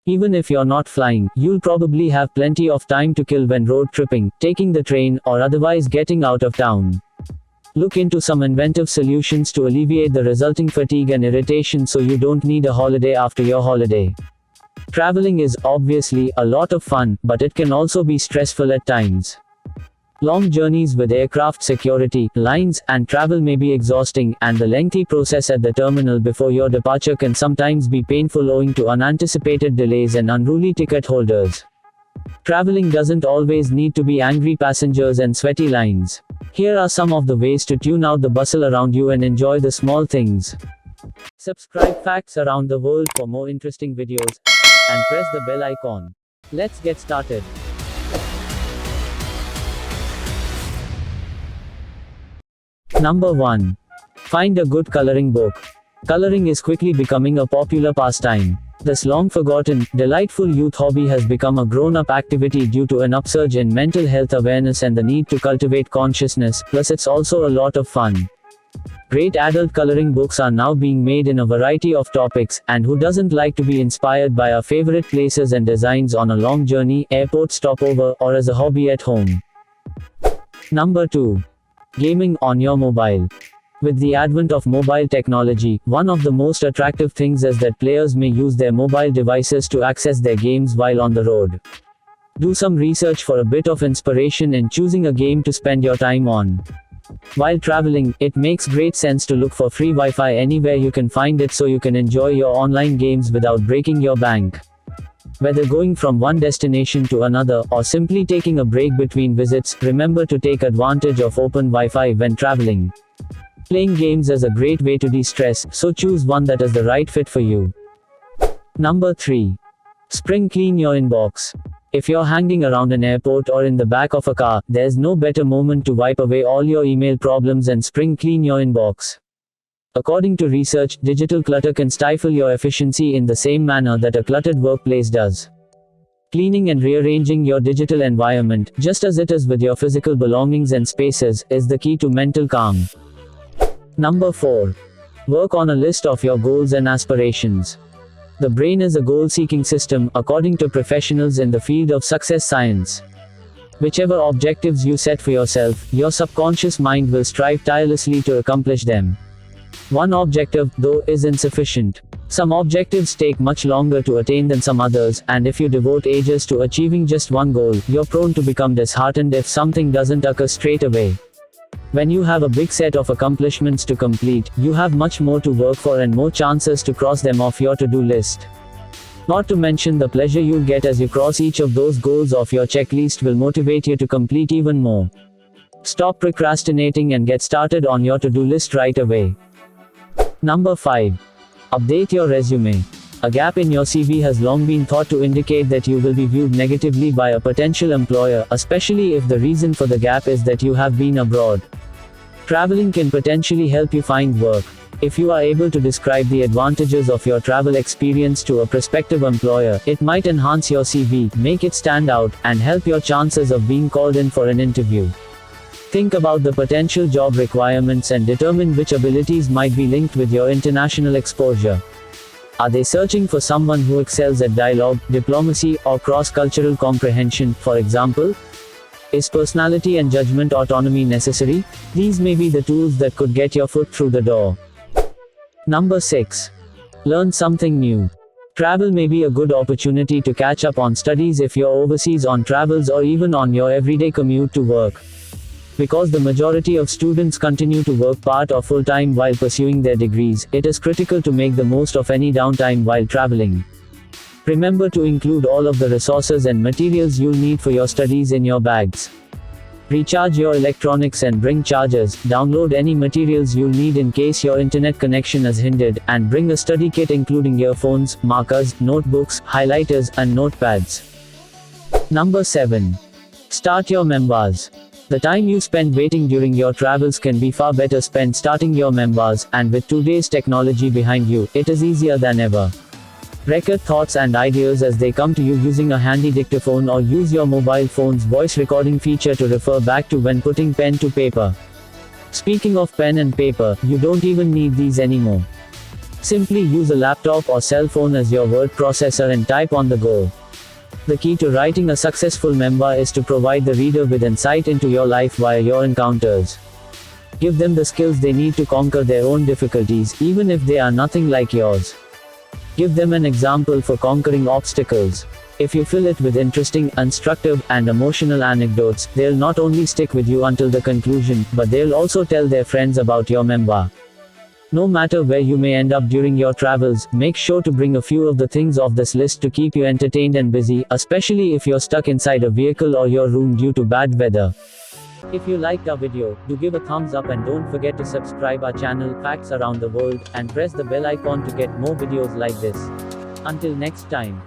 Even if you're not flying, you'll probably have plenty of time to kill when road tripping, taking the train, or otherwise getting out of town. Look into some inventive solutions to alleviate the resulting fatigue and irritation so you don't need a holiday after your holiday. Traveling is, obviously, a lot of fun, but it can also be stressful at times. Long journeys with aircraft security, lines, and travel may be exhausting, and the lengthy process at the terminal before your departure can sometimes be painful owing to unanticipated delays and unruly ticket holders. Traveling doesn't always need to be angry passengers and sweaty lines. Here are some of the ways to tune out the bustle around you and enjoy the small things. Subscribe Facts Around the World for more interesting videos, and press the bell icon. Let's get started. Number 1. Find a good coloring book. Coloring is quickly becoming a popular pastime. This long-forgotten, delightful youth hobby has become a grown-up activity due to an upsurge in mental health awareness and the need to cultivate consciousness, plus it's also a lot of fun. Great adult coloring books are now being made in a variety of topics, and who doesn't like to be inspired by our favorite places and designs on a long journey, airport stopover, or as a hobby at home. Number 2. Gaming on your mobile. With the advent of mobile technology, one of the most attractive things is that players may use their mobile devices to access their games while on the road. Do some research for a bit of inspiration in choosing a game to spend your time on. While traveling, it makes great sense to look for free Wi-Fi anywhere you can find it so you can enjoy your online games without breaking your bank. Whether going from one destination to another, or simply taking a break between visits, remember to take advantage of open Wi-Fi when traveling. Playing games is a great way to de-stress, so choose one that is the right fit for you. Number 3. Spring clean your inbox. If you're hanging around an airport or in the back of a car, there's no better moment to wipe away all your email problems and spring clean your inbox. According to research, digital clutter can stifle your efficiency in the same manner that a cluttered workplace does. Cleaning and rearranging your digital environment, just as it is with your physical belongings and spaces, is the key to mental calm. Number 4. Work on a list of your goals and aspirations. The brain is a goal-seeking system, according to professionals in the field of success science. Whichever objectives you set for yourself, your subconscious mind will strive tirelessly to accomplish them. One objective, though, is insufficient. Some objectives take much longer to attain than some others, and if you devote ages to achieving just one goal, you're prone to become disheartened if something doesn't occur straight away. When you have a big set of accomplishments to complete, you have much more to work for and more chances to cross them off your to-do list. Not to mention the pleasure you'll get as you cross each of those goals off your checklist will motivate you to complete even more. Stop procrastinating and get started on your to-do list right away. Number 5. Update your resume. A gap in your CV has long been thought to indicate that you will be viewed negatively by a potential employer, especially if the reason for the gap is that you have been abroad. Traveling can potentially help you find work. If you are able to describe the advantages of your travel experience to a prospective employer, it might enhance your CV, make it stand out, and help your chances of being called in for an interview. Think about the potential job requirements and determine which abilities might be linked with your international exposure. Are they searching for someone who excels at dialogue, diplomacy, or cross-cultural comprehension, for example? Is personality and judgment autonomy necessary? These may be the tools that could get your foot through the door. Number 6. Learn something new. Travel may be a good opportunity to catch up on studies if you're overseas on travels or even on your everyday commute to work. Because the majority of students continue to work part or full-time while pursuing their degrees, it is critical to make the most of any downtime while traveling. Remember to include all of the resources and materials you'll need for your studies in your bags. Recharge your electronics and bring chargers, download any materials you'll need in case your internet connection is hindered, and bring a study kit including earphones, markers, notebooks, highlighters, and notepads. Number 7. Start your memoirs. The time you spend waiting during your travels can be far better spent starting your memoirs, and with today's technology behind you, it is easier than ever. Record thoughts and ideas as they come to you using a handy dictaphone or use your mobile phone's voice recording feature to refer back to when putting pen to paper. Speaking of pen and paper, you don't even need these anymore. Simply use a laptop or cell phone as your word processor and type on the go. The key to writing a successful memoir is to provide the reader with insight into your life via your encounters. Give them the skills they need to conquer their own difficulties, even if they are nothing like yours. Give them an example for conquering obstacles. If you fill it with interesting, instructive, and emotional anecdotes, they'll not only stick with you until the conclusion, but they'll also tell their friends about your memoir. No matter where you may end up during your travels, make sure to bring a few of the things off this list to keep you entertained and busy, especially if you're stuck inside a vehicle or your room due to bad weather. If you liked our video, do give a thumbs up and don't forget to subscribe our channel, Facts Around the World, and press the bell icon to get more videos like this. Until next time.